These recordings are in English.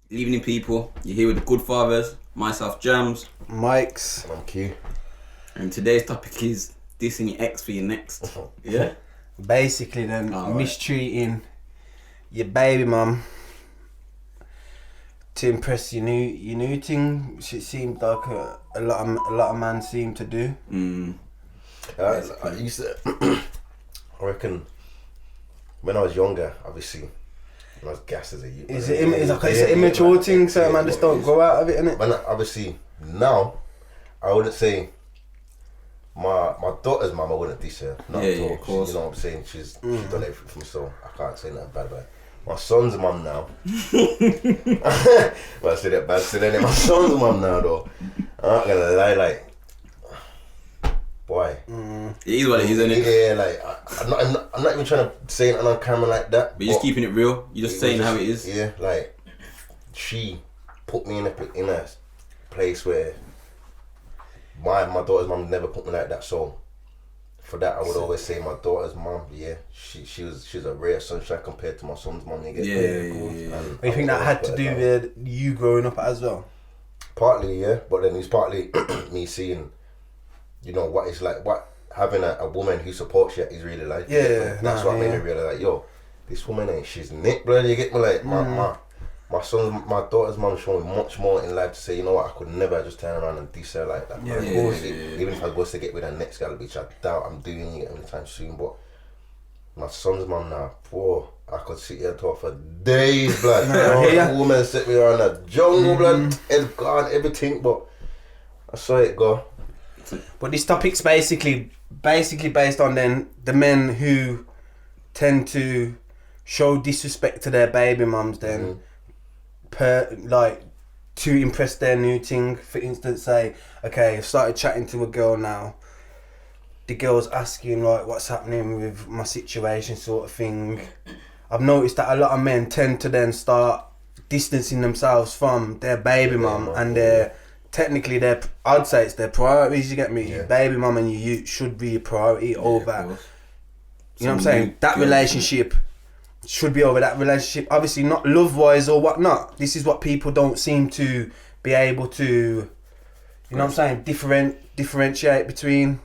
Evening, people. You're here with the GoodFathers, myself, Jams, Mike's, I'm Q. and today's topic is dissing your ex for your next. Yeah? basically then mistreating your baby mum to impress your new thing. It seemed like a lot of men seem to do. I used to, I reckon, when I was younger, obviously, when I was gassed as a youth. It's an immature thing, so man just don't go out of it, innit? But obviously, now, I wouldn't say my daughter's mum, I wouldn't diss her. Not at all. Of course. You know what I'm saying? She's done everything for me, so I can't say nothing bad about it. My son's mum now. Well, I say that bad, say that. My son's mum now, though. I'm not gonna lie, like, boy. It is what it is, isn't it? Yeah, like, I'm not even trying to say it on camera like that. But you're just keeping it real. You're just saying how it is. Yeah, like, she put me in a place where my daughter's mum never put me like that. So for that, I would always say my daughter's mum, yeah, she's a rare sunshine compared to my son's mum. Yeah. Do you think that had to do with you growing up as well? Partly, yeah, but then it's partly me seeing, you know, what it's like, what having a woman who supports you is really like. Yeah, that's what made me realize, like, yo, this woman ain't, she's Nick, blood. You get me, like, my daughter's mum showed me much more in life to say, you know what, I could never just turn around and diss her like that. Yeah, of course. Even if I was to get with the next girl, which I doubt I'm doing it anytime soon, but my son's mum now, boy, I could sit here and talk for days, blood. The woman set me around the jungle, blood, head gone, everything, but I saw it go. But this topic's basically based on then the men who tend to show disrespect to their baby mums then to impress their new thing. For instance, say, okay, I've started chatting to a girl now. The girl's asking like what's happening with my situation sort of thing. I've noticed that a lot of men tend to then start distancing themselves from their baby mum and technically I'd say it's their priorities, you get me? Your baby mum and you should be a priority over, you know what I'm saying? That relationship should be over that relationship. Obviously not love-wise or whatnot. This is what people don't seem to be able to, you know what I'm saying, differentiate between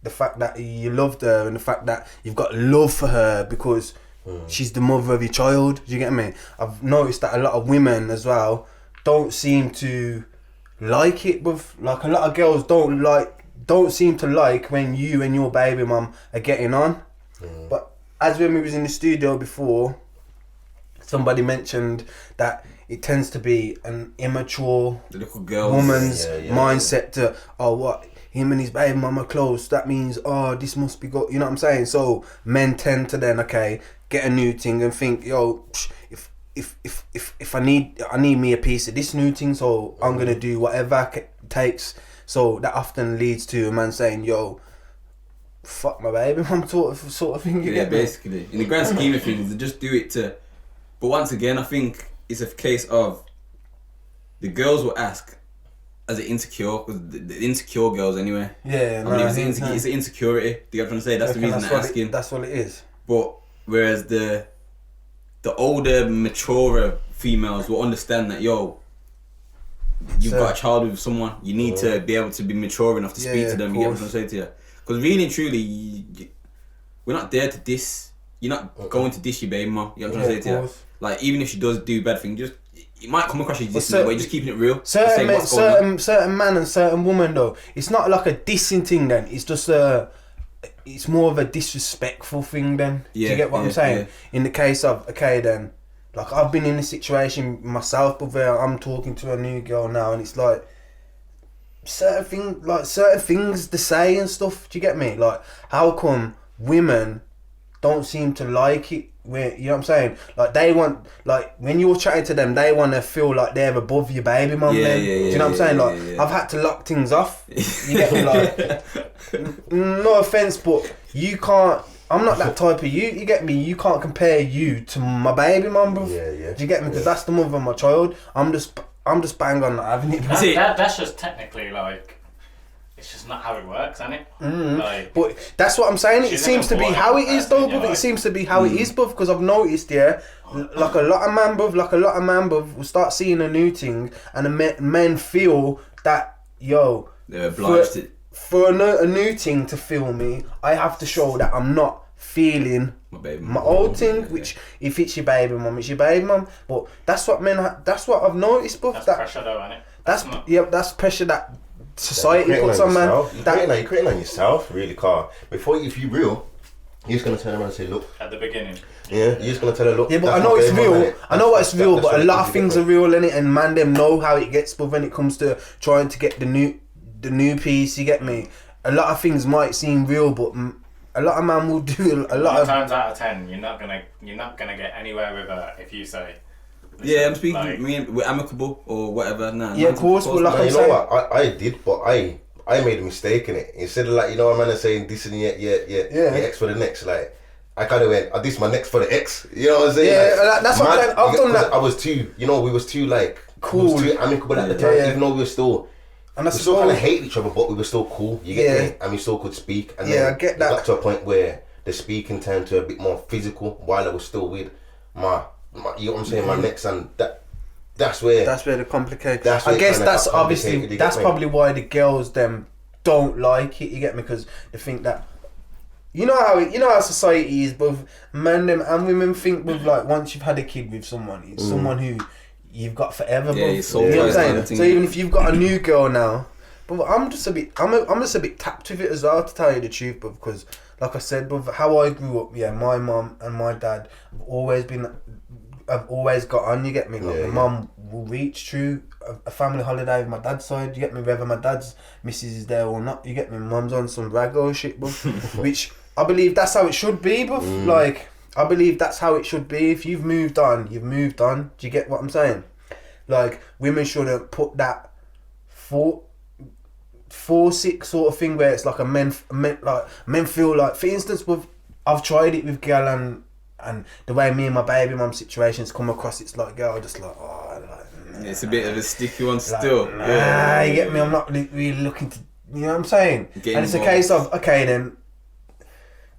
the fact that you loved her and the fact that you've got love for her because she's the mother of your child. Do you get me? I've noticed that a lot of women as well don't seem to like it with, like, a lot of girls don't seem to like when you and your baby mum are getting on. But as when we was in the studio before, somebody mentioned that it tends to be an immature woman's mindset to, what, him and his baby mum are close, that means, this must be good, you know what I'm saying? So men tend to then, get a new thing and think, yo, if I need me a piece of this new thing, so I'm gonna do whatever it takes. So that often leads to a man saying, yo, fuck my baby mum sort of thing. You get me? Basically. In the grand scheme of things, they just do it to. But once again, I think it's a case of the girls will ask as an insecure, because the insecure girls anyway. Yeah, I mean, it's an insecurity. Do you get what I'm trying to say? That's the reason they're asking. That's what it is. But whereas the older, maturer females will understand that, yo, you've got a child with someone, you need to be able to be mature enough to speak to them. You get what I'm trying to say to you? Because really and truly, we're not there to diss. You're not going to diss your baby mum. You know what I'm trying to say to you? Like, even if she does do bad things, it might come across as dissing, but you're just keeping it real. Certain man and certain woman though, it's not like a dissing thing then. It's just it's more of a disrespectful thing then. Do you get what I'm saying? Yeah. In the case of, then, like, I've been in a situation myself, but where I'm talking to a new girl now, and it's like certain things to say and stuff. Do you get me? Like, how come women don't seem to like it? Where, you know what I'm saying? Like, they want, like, when you're chatting to them, they want to feel like they're above your baby mum. Do you know what I'm saying? Like, I've had to lock things off. You get me? Like, no offense, but you can't. I'm not that type of you get me? You can't compare you to my baby mum, bro. Do you get me? Because that's the mother of my child. I'm just bang on that, haven't it? That's just technically, like, it's just not how it works, isn't it? Like, but that's what I'm saying. It seems to be how it is, though, bruv. It seems to be how it is, bruv. Because I've noticed, like a lot of man, bruv, will start seeing a new thing, and the men feel that, yo, they're obliged for a new thing to feel me, I have to show that I'm not feeling my old thing, which if it's your baby mum, it's your baby mum. But that's what that's what I've noticed, bruv. That's pressure, though, isn't it? That's pressure that society puts on man. You're creating on yourself, really, car. Before, if you real, you're just gonna turn around and say, look. At the beginning. Yeah, you're just gonna tell her, look. Yeah, but I know it's real. I know it's real, but a lot of things are real in it, and man, them know how it gets. But when it comes to trying to get the new piece, you get me. A lot of things might seem real, but a lot of man will do a lot of times out of 10. You're not gonna get anywhere with her if you say. Yeah, I'm speaking. We're amicable or whatever. Nah, yeah, of course. But like I'm saying, know what? I did, but I made a mistake in it. Instead of like, you know, a man is saying this and your ex for the next, like. I kind of went, this is my next for the ex. You know what I'm saying? Yeah, like, that's what I'm saying. I've done that. I was too, we was too like, cool. We was too amicable at the time, even though we were still, we still kind of hated each other, but we were still cool. You get me? And we still could speak. And then I get that. It got to a point where the speaking turned to a bit more physical while I was still with my you know what I'm saying, my next, and that's where the complicated. I guess that's obviously, that's probably why the girls them don't like it, you get me? Because they think that, you know how society is, both men them and women think with like, once you've had a kid with someone, it's someone who you've got forever. Yeah, you know what I'm saying? So even if you've got a new girl now, but I'm just a bit tapped with it as well, to tell you the truth, but because like I said, but how I grew up, my mum and my dad I've always got on, you get me? Like, my mum will reach through a family holiday with my dad's side, you get me? Whether my dad's missus is there or not, you get me? Mum's on some raggo shit, but which I believe that's how it should be, but like, I believe that's how it should be. If you've moved on, you've moved on. Do you get what I'm saying? Like, women shouldn't put that 4-6 sort of thing where it's like men feel like, for instance, I've tried it with girl and the way me and my baby mum situations come across, it's like, girl, just like, it's a bit of a sticky one still. You get me? I'm not really looking to, you know what I'm saying? And it's a case of, okay then,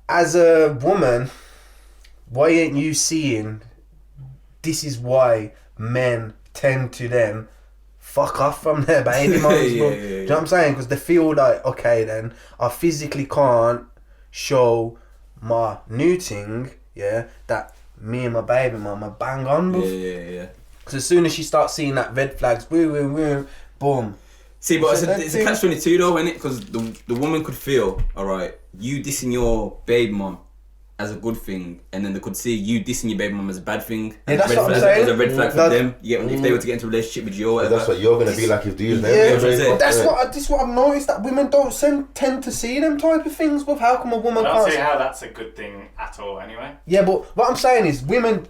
as a woman, why ain't you seeing this is why men tend to then fuck off from their baby mums? Do you know what I'm saying? Because they feel like, okay then, I physically can't show my new thing, that me and my baby mum are bang on with. Because as soon as she starts seeing that red flags, boom. See, but it's a catch-22 though, isn't it? Because the woman could feel, alright, you dissing your baby mum as a good thing, and then they could see you dissing your baby mum as a bad thing. Yeah, that's what I'm saying. As a red flag for them. Yeah, if they were to get into a relationship with you or whatever. That's what you're going to be like if you do. That's what I've noticed, that women don't tend to see them type of things. But how come a woman can't? I don't see how that's a good thing at all anyway. Yeah, but what I'm saying is women,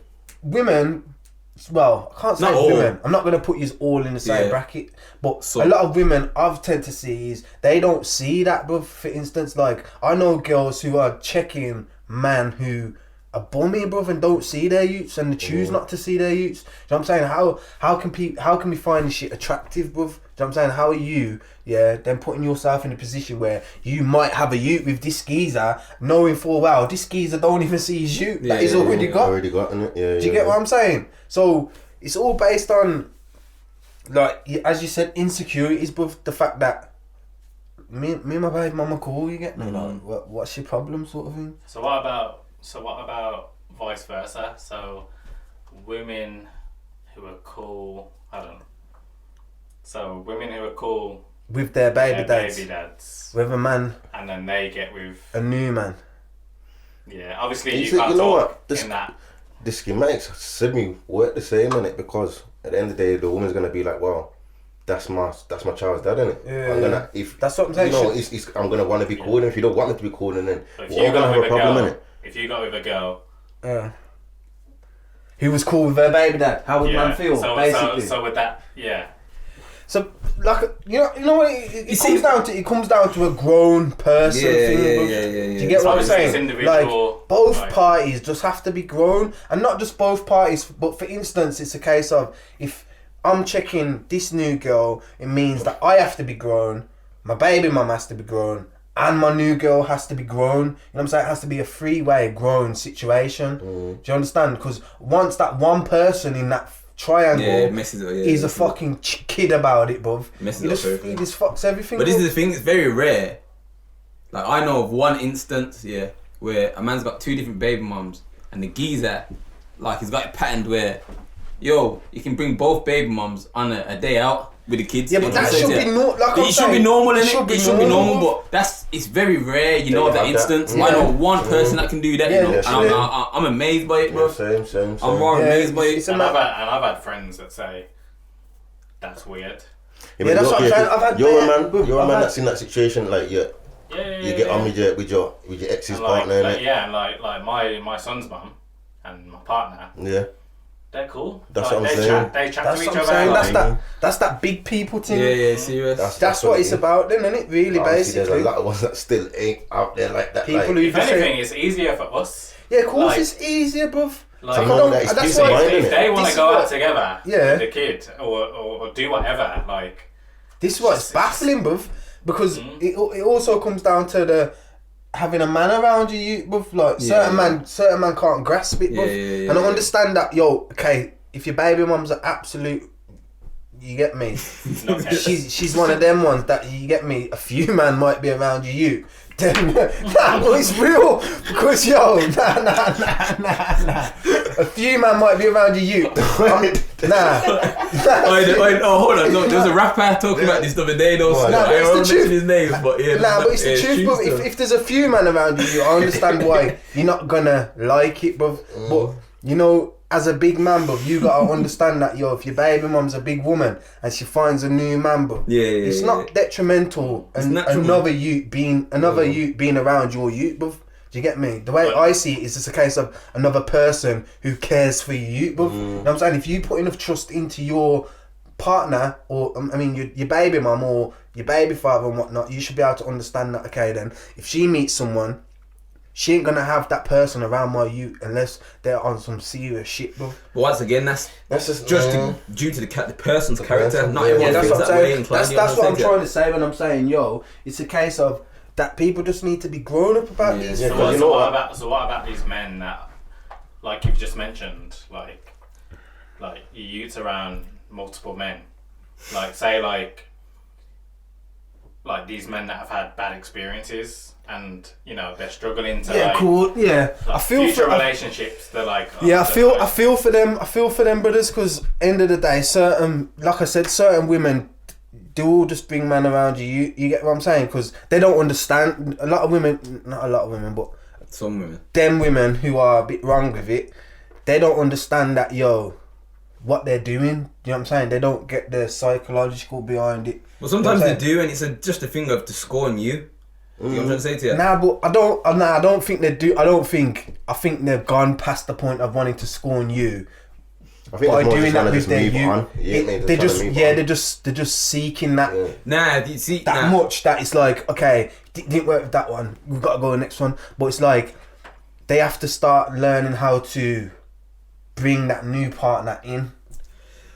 well, I can't say women. I'm not going to put you all in the same bracket. But a lot of women I've tend to see is they don't see that, bro. For instance, like, I know girls who are checking man who are bummy, bro, and don't see their youths, and they choose not to see their youths. Do you know what I'm saying? How can we find this shit attractive, bro? Do you know what I'm saying? How are you, then putting yourself in a position where you might have a youth with this geezer, knowing full well this geezer don't even see his youth that he's already got. Innit? Do you get what I'm saying? So it's all based on, like, as you said, insecurities, but the fact that me and my baby mama cool, you get me? Like, what's your problem, sort of thing? So what about vice versa? So women who are cool, so women who are cool with their baby dads, with a man, and then they get with a new man. Yeah, obviously you can't talk in that. The schematics said me work the same on it, because at the end of the day, the woman's gonna be like, well, that's my child's dad, isn't it? Yeah, that's what I'm saying. I'm gonna want to be cool, and if you don't want me to be cool, and then we're gonna have a problem, innit? If you got with a girl, who was cool with her baby dad, how would man feel? Basically, so with that, So, like, you know what? It comes down to a grown person thing. Do you get what I'm saying? Like, both parties just have to be grown, and not just both parties. But for instance, it's a case of, if I'm checking this new girl, it means that I have to be grown. my baby mum has to be grown, and my new girl has to be grown. You know what I'm saying? It has to be a three-way grown situation. Do you understand? Because once that one person in that triangle is a fucking kid about it, bruv. He just fucks everything. But this is the thing, it's very rare. Like, I know of one instance, where a man's got 2 different baby mums, and the geezer, like, he's got it patterned where, you can bring both baby mums on a day out with the kids. Yeah, but that should be it should be normal, innit? It should be normal, but it's very rare, that instance. I know one person that can do that, and I'm amazed by it, bro. Same. I'm more amazed by it. And I've had friends that say, that's weird. Yeah, that's what I'm saying. You're a man that's in that situation, like, you get on with your ex's partner, like, and like my son's mum and my partner. Yeah. They're cool. That's what I'm saying. They chat to each other. That's that big people thing. Yeah, serious. That's what it's about, then, isn't it? Really, basically. There's a lot of ones that still ain't out there like that. People who, if anything, it's easier for us. Yeah, of course, it's easier, bruv. If they want to go out together with the kid or do whatever, like. This is what's baffling, bruv, because it also comes down to the having a man around you, bruv. Like certain man can't grasp it, bruv. And I understand that, okay, if your baby mum's an absolute, you get me. she's one of them ones that, you get me. A few man might be around you. Then but it's real, because nah. A few man might be around you. Nah. Hold on. No, there was a rapper talking about this the other day. I don't mention his name, but but it's the truth, bro. If there's a few man around you, I understand why you're not gonna like it, bro. But as a big man, bro, you gotta understand that, if your baby mum's a big woman and she finds a new man, bro, it's not detrimental. Another youth being around your youth, bro. Do you get me? The way I see it is just a case of another person who cares for you, bro. You know what I'm saying? If you put enough trust into your partner, or your baby mum or your baby father and whatnot, you should be able to understand that, okay, then if she meets someone, she ain't gonna have that person around my youth unless they're on some serious shit, bro. But once again, that's just due to the person's character. Not everyone that's feels what that way. That's what I'm trying to say when I'm saying, it's a case of that people just need to be grown up about these. So what about these men that, like you've just mentioned, like you youth around multiple men, like say like these men that have had bad experiences. And they're struggling to I feel future relationships. They're like I feel for them. I feel for them brothers, because end of the day, certain women do all just bring men around you. You get what I'm saying? Because they don't understand. Not a lot of women, but some women. Them women who are a bit wrong with it, they don't understand that what they're doing. You know what I'm saying? They don't get the psychological behind it. Well, sometimes they do, and it's just a thing of to scorn you. You know what I'm trying to say to you? Nah, but I don't think they do. I think they've gone past the point of wanting to scorn you. I think by doing that with their youth. They're just seeking that. Yeah. Much that it's like, okay, didn't work with that one. We've got to go to the next one. But it's like they have to start learning how to bring that new partner in.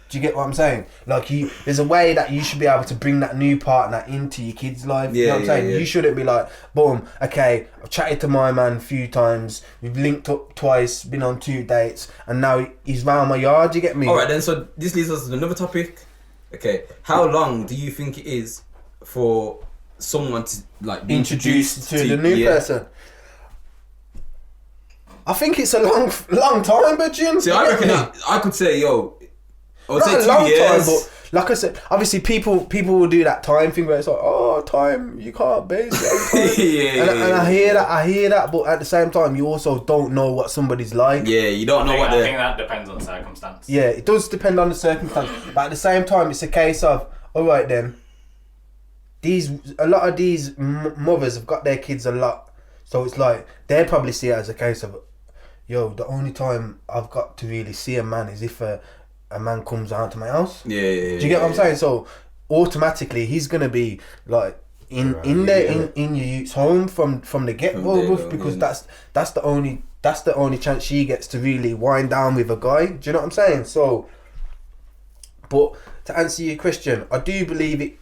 Do you get what I'm saying? Like, there's a way that you should be able to bring that new partner into your kid's life. You know what I'm saying? You shouldn't be like, boom, okay, I've chatted to my man a few times, we've linked up twice, been on 2 dates, and now he's round my yard. Do you get me? Alright then, so this leads us to another topic. Okay, how long do you think it is for someone to be introduced to the new person? I think it's a long time, but Jim. See, I reckon I could say, not a long time, but like I said, obviously people will do that time thing where it's like, time, you can't base it on time. And I hear that, but at the same time, you also don't know what somebody's like. Yeah, you don't know what. I think that depends on the circumstance. Yeah, it does depend on the circumstance, but at the same time, it's a case of, all right then, a lot of these mothers have got their kids a lot, so it's like they probably see it as a case of, the only time I've got to really see a man is if a man comes out to my house. Yeah. Do you get what I'm saying? So automatically he's gonna be like in your youth's home from the get go, because that's the only chance she gets to really wind down with a guy. Do you know what I'm saying? So, but to answer your question, I do believe it.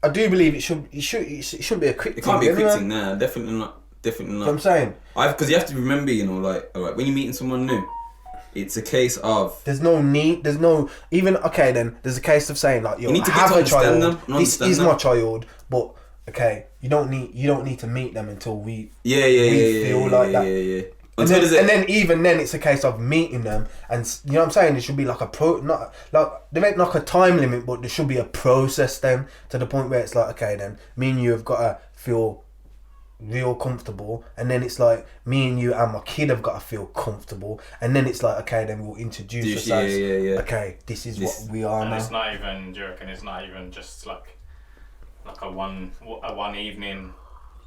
I do believe it shouldn't be a quick thing. It can't be a quick anyway. thing, nah. Definitely not. Definitely You not. know what I'm saying? Because you have to remember, you know, like, alright, when you're meeting someone new, it's a case of There's no need. There's no even. Okay, then there's a case of saying like, yo, you need to I get have to a understand child. them. This is my child, but okay, you don't need to meet them until we feel like that. Yeah. And then even then it's a case of meeting them, and you know what I'm saying, there should be like there ain't like a time limit, but there should be a process then, to the point where it's like, okay, then me and you have got to feel real comfortable, and then it's like me and you and my kid have got to feel comfortable, and then it's like, okay, then we'll introduce ourselves. Okay, this is what we are and now. it's not even, do you reckon it's not even just like a one evening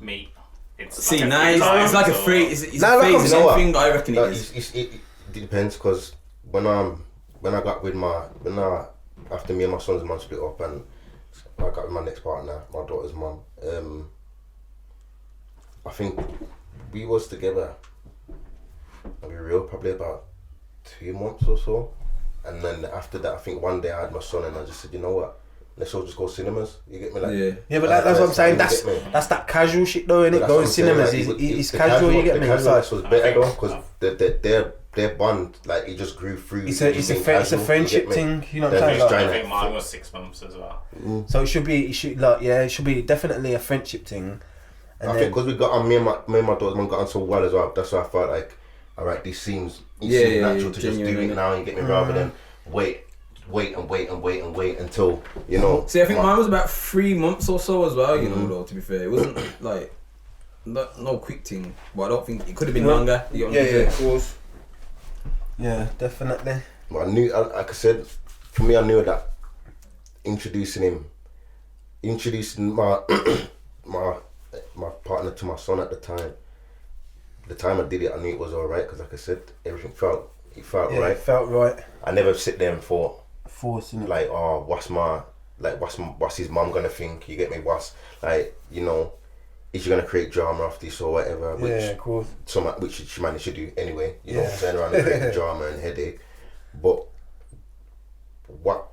meet? It's like it's like a free. It's a phase thing. I reckon it is. It depends, because when I got with after me and my son's mum split up and I got with my next partner, my daughter's mum. I think we was together, I'll be real, probably about 2 months or so, and then after that, I think one day I had my son and I just said, you know what? Let's all just go cinemas. You get me? Like, yeah, but that's what I'm saying. That's that casual shit though, innit? Going cinemas is casual. You get me? The casual was better though, because their bond, like, it just grew through. It's a friendship thing. You know what I'm saying? I think mine was 6 months as well. So it should be definitely a friendship thing. And I think because we got on, me and my daughter's mum got on so well as well. That's why I felt like, alright, this seems natural to just do it now. You get me? Rather than wait until, you know. See, I think mine was about 3 months or so as well, you know, though, to be fair. It wasn't like no quick thing, but I don't think it could have been longer. You know what of course. Yeah, definitely. But I knew, like I said, for me, I knew that introducing my my partner to my son at the time I did it, I knew it was alright, because like I said, everything felt right. It felt right. I never sit there and thought, forcing it. like, oh, what's his mum gonna think? You get me? What's, like, you know, is she gonna create drama off this or whatever? Which, of course. Which she managed to do anyway. You know, turn around and create drama and headache. But what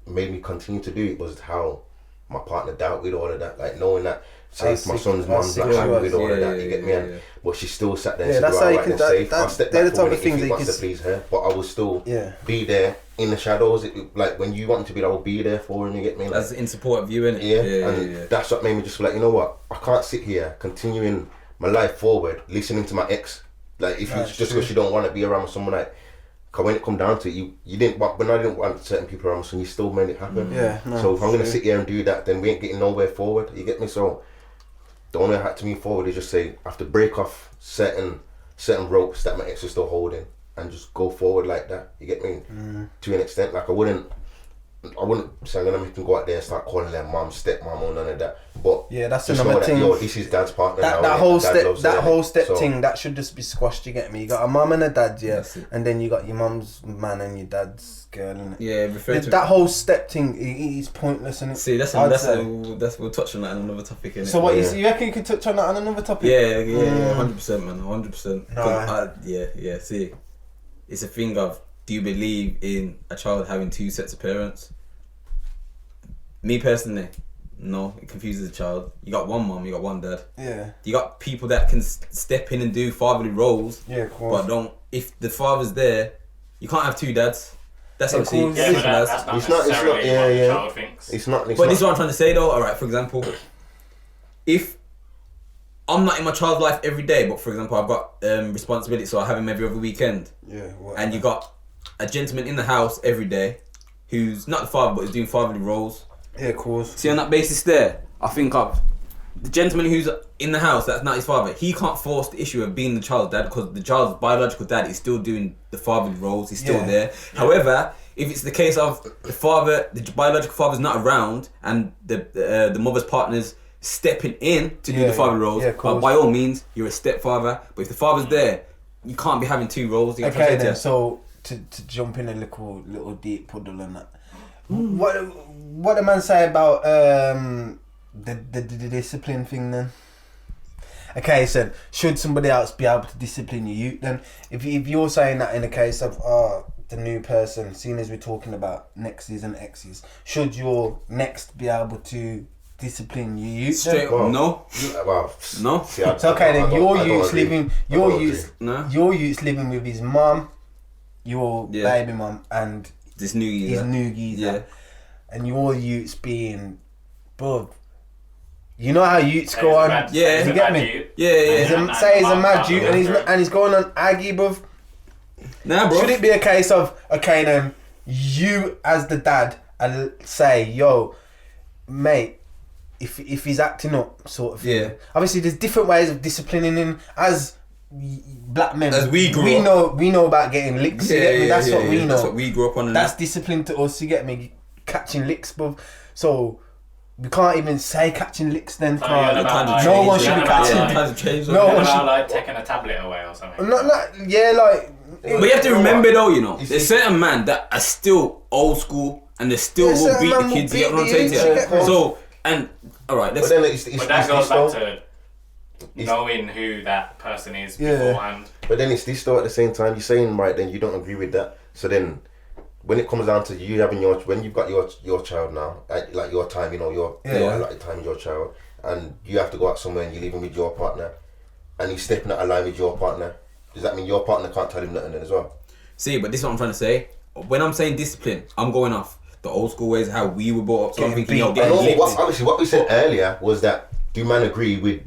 made me continue to do it was how my partner dealt with all of that, like knowing that, say, if my son's mum's not happy with all of that, you get me? And but she still sat there and said, right, and safe. I stepped back forward if he wants to please her, but I will still be there in the shadows. Like, when you want to be there, I will be there for him, you get me? Like, as in support of you, innit? Yeah, that's what made me just be like, you know what, I can't sit here continuing my life forward listening to my ex. Like, if you just because you don't want to be around someone, like, cause when it come down to it, you didn't want, when I didn't want certain people around, so you still made it happen. So if I'm gonna sit here and do that, then we ain't getting nowhere forward. You get me? So the only way I had to move forward is just say, I have to break off certain ropes that my ex was still holding, and just go forward like that. You get me? To an extent, like I wouldn't say I'm gonna make him go out there and start calling their mum, stepmom, or none of that. But that's just another know thing. That, yo, this is dad's partner now. That whole step thing, that should just be squashed. You get me? You got a mum and a dad, and then you got your mum's man and your dad's girl, innit? Yeah, that whole step thing is pointless, innit? See, we'll touch on that on another topic, innit? So what you reckon you could touch on that on another topic? Yeah, 100%, man, 100%. See, it's a thing of, do you believe in a child having two sets of parents? Me personally, no. It confuses a child. You got one mum, you got one dad. Yeah. You got people that can step in and do fatherly roles. Yeah, of course. But don't. If the father's there, you can't have two dads. That's what I see. Yeah, but that's not necessarily what the child thinks. It's not. But this is what I'm trying to say, though. All right. For example, if I'm not in my child's life every day, but for example, I've got responsibility, so I have him every other weekend. Yeah. And you got a gentleman in the house every day, who's not the father, but is doing fatherly roles. Yeah, of course. See, on that basis there, I think of the gentleman who's in the house that's not his father. He can't force the issue of being the child's dad, because the child's biological dad is still doing the fatherly roles. He's still there. Yeah. However, if it's the case of the biological father's not around, and the mother's partner's stepping in to do the fatherly roles, by all means, you're a stepfather. But if the father's there, you can't be having two roles. Okay, then. So to jump in a little deep puddle on that. What the man say about the discipline thing then? Okay, so should somebody else be able to discipline you then? If you're saying that in the case of the new person, seeing as we're talking about nexes and exes, should your next be able to discipline your youth? Straight up, no. Well, No. see, So okay, then your youth's No. your youth's living with his mum, your Yeah. baby mum, and This new his year. new geezer, Yeah. and your youth's being, bro. You know how youths go on. Yeah. You get me? Yeah. Say he's a mad youth, and he's going on Aggie, bro. Nah, bro. Should it be a case of, okay then, you as the dad and say, yo, mate, if he's acting up, sort of thing. Yeah. Obviously, there's different ways of disciplining him. As black men, As we grew up. we know about getting licks. You get me? That's what we know. That's what we grew up on. That's discipline to us. You get me? Catching licks, bruv. So we can't even say catching licks then. So you're on about, like, No one should be you're on catching. about, Times have changed. No What one about should. like taking a tablet away or something? Yeah, like. But you have to remember though, you know, You there's see- certain man that are still old school and they still Yeah, will certain beat man the will kids. You beat get what I'm the saying? youths, Yeah. you get me? So, and alright, But let's. then it's But that goes this back though. to knowing who that person is Yeah. beforehand. But then it's this though at the same time. You're saying right then you don't agree with that. So then when it comes down to you having when you've got your child now, like your time, you know, like the time with your child, and you have to go out somewhere and you're living with your partner, and he's stepping out of line with your partner. Does that mean your partner can't tell him nothing then as well? See, but this is what I'm trying to say. When I'm saying discipline, I'm going off the old school ways, how we were brought up. So I'm Getting thinking, yo, beat. getting No, licked. obviously what we said earlier was that do man agree with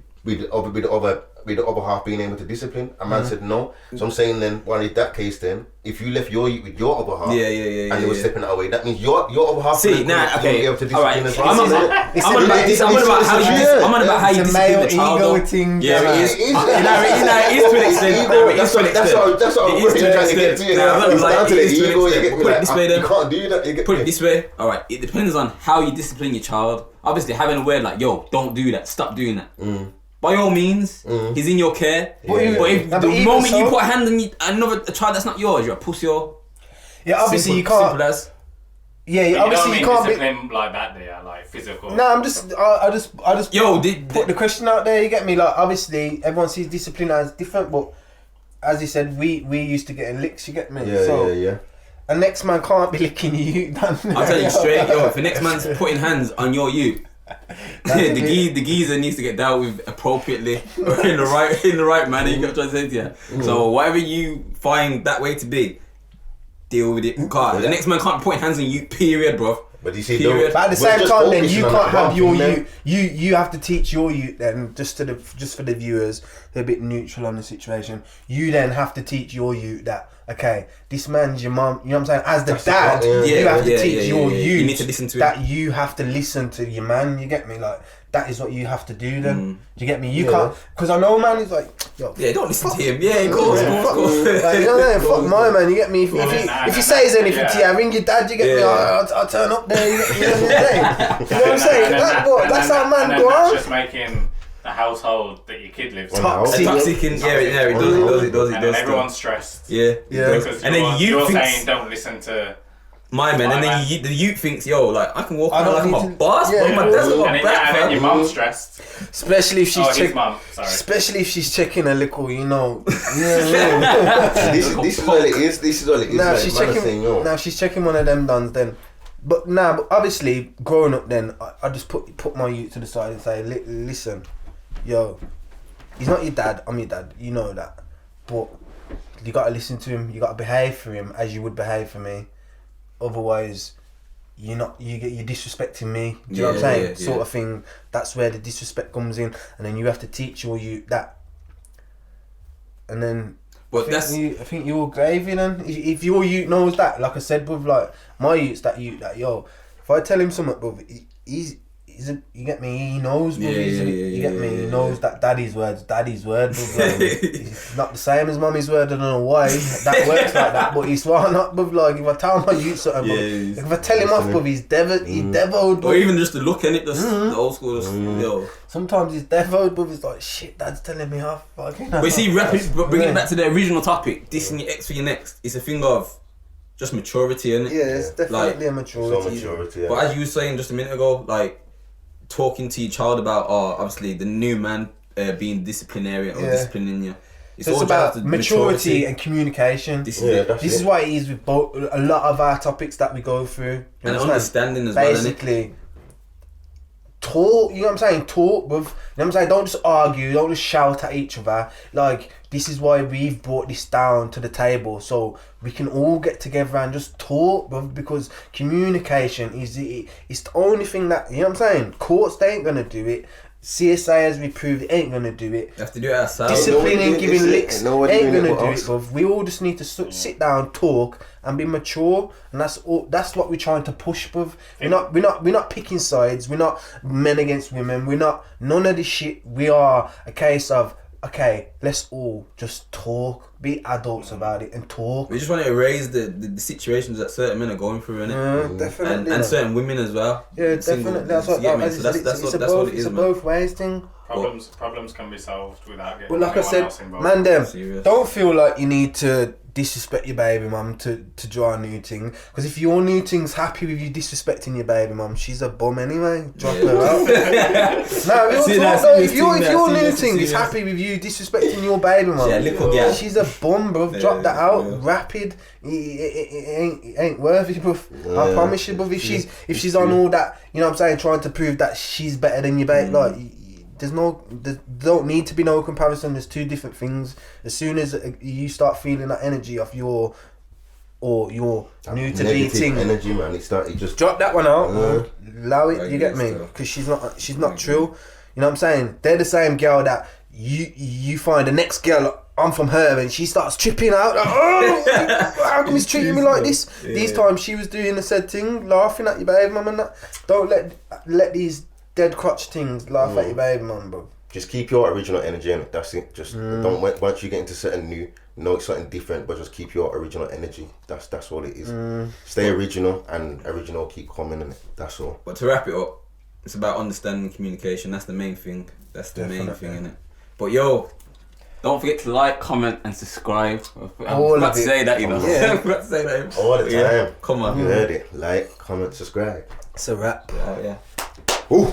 the other half being able to discipline? A man said no. So I'm saying then, well, in that case then, if you left your with your other half, and they were stepping that away, that means your other half See, nah, okay, be able to alright. discipline as I'm well. on about this. I'm on about how you It's a discipline male the child. ego though. thing. Yeah, yeah. it is. It is. It is to an extent. No, it is to an extent. That's what I'm It is really to trying to an get extent. to. Nah, I'm not It's like, down to it the is to an ego. extent. Put it this way You then. can't do that. You get Put it me? this way. Alright, it depends on how you discipline your child. Obviously, having a word like, yo, don't do that. Stop doing that. By all means, he's in your care. Yeah, yeah. But if Nah, the but even moment you so- put a hand on a child that's not yours, you're a pussy or. Yeah, obviously you Simple can't. as. Yeah, But obviously you can't be. discipline like that, there, like physical. No, I'm just. I just. Yo, put the question out there. You get me? Like, obviously, everyone sees discipline as different, but as you said, we used to get licks. You get me? Yeah. A next man can't be licking you. I'll tell you straight, yo, if the next man's putting hands on your youth, the geezer needs to get dealt with appropriately or in the right manner. You got to say to you. So whatever you find that way to be, deal with it. Cause the next man can't be putting hands on you. Period, bro. But you see, Period. But at the we're same just time, then focusing you on can't that have one your thing youth. You have to teach your youth then, just for the viewers, they're a bit neutral on the situation. You then have to teach your youth that, okay, this man's your mum. You know what I'm saying? As the That's the dad, part, yeah. you have to Yeah, teach your yeah. youth You need to listen to that you have to listen to your man. You get me? Like, that is what you have to do then. Do you get me? You can't, because I know man is like, yo, Yeah, don't listen to him. Yeah, of course. like, you know what I'm saying? Fuck my man, you get me? If he says anything to you, ring your dad, you get me? I'll turn up there, you know what I'm saying? You know what I'm saying? That's how man go That's on. just making the household that your kid lives in. Toxic. Toxic and it does And then everyone's stressed. Yeah. Because And then you're thinks, saying don't listen to. my man, and then the youth thinks, yo, like I can walk around like I'm a need to- boss, yeah, but my dad's And not then, a brat, and then your fam. mum's stressed. Especially if she's His mum, sorry. Especially if she's checking a little, you know. This is all it is. This is all it is. Now like, she's man is checking. saying, yo. Now she's checking one of them dons. Then, but obviously, growing up, then I just put my youth to the side and say, listen, yo, he's not your dad. I'm your dad. You know that, but you gotta listen to him. You gotta behave for him as you would behave for me. Otherwise, you're disrespecting me. Do you know what I'm saying? Yeah. Sort of thing. That's where the disrespect comes in, and then you have to teach your youth that. And then, But I think you're gravy then. If your youth knows that, like I said, with like my youth's that yo, if I tell him something, bro, you get me. He knows, bro. You get me. He knows that daddy's word, bro. Like, it's not the same as mummy's word. I don't know why that works like that, but he's why not, bro. Like if I tell my youth something, bro, if I tell him off, bro, he's deviled, bro. Or even just the look in it, the old school, yo. Sometimes he's deviled, bro. He's like, shit, dad's telling me off. But you see, bringing it back to the original topic, dissing your ex for your next, it's a thing of just maturity, innit? Yeah, it's definitely a So maturity. maturity. Yeah. But as you were saying just a minute ago, like talking to your child about, obviously the new man being disciplinarian or disciplining you. So it's about maturity and communication. This This is why it is with a lot of our topics that we go through. and understanding as well, innit? Basically, talk, you know what I'm saying? Talk with, you know what I'm saying? Don't just argue, don't just shout at each other. Like, this is why we've brought this down to the table, so we can all get together and just talk, bruv, because communication is the only thing that, you know what I'm saying? Courts, they ain't gonna do it. CSA, as we proved, ain't gonna do it. You have to do it ourselves. Discipline and giving licks ain't gonna do it, bruv. We all just need to sit down, talk, and be mature, and that's all. That's what we're trying to push, bruv. We're not picking sides. We're not men against women. We're not none of this shit. We are a case of, okay, let's all just talk, be adults about it, and talk. We just want to erase the situations that certain men are going through, innit? Definitely. And certain women as well. Yeah, definitely. That's what that's what it is, It's a man. both ways thing. Problems can be solved without getting But like I anyone said, else involved. man, them, Serious. don't feel like you need to disrespect your baby mum to draw a new thing. Because if your new thing's happy with you disrespecting your baby mum, she's a bum anyway. Drop her out. If your new thing is happy with you disrespecting your baby mum, she's a bum, bro. Drop that out. Rapid. It ain't worth it, bro. I promise you, bro. If she's on all that, you know what I'm saying, trying to prove that she's better than your baby, like, there don't need to be no comparison. There's two different things. As soon as you start feeling that energy of your new to be thing, energy, man, it just drop that one out. Allow it. You get me? Because she's not true. You know what I'm saying? They're the same girl that you find the next girl I'm from her and she starts tripping out. Like, oh, how come he's treating me like this? These times she was doing the said thing, laughing at your baby mum and that. Don't let these dead crotch things laugh at your baby mum, bro. just keep your original energy in it. That's it. Just don't once you get into something new, something different, but just keep your original energy. That's all it is. Stay original, and original keep coming in it. That's all. But to wrap it up, it's about understanding communication. That's the main thing. That's the main thing in it. But yo, don't forget to like, comment, and subscribe. I forgot to say that, you know. Yeah. I forgot to say that. All the time. Yeah. Come on. You heard it. Like, comment, subscribe. It's a wrap. Yeah. Ooh.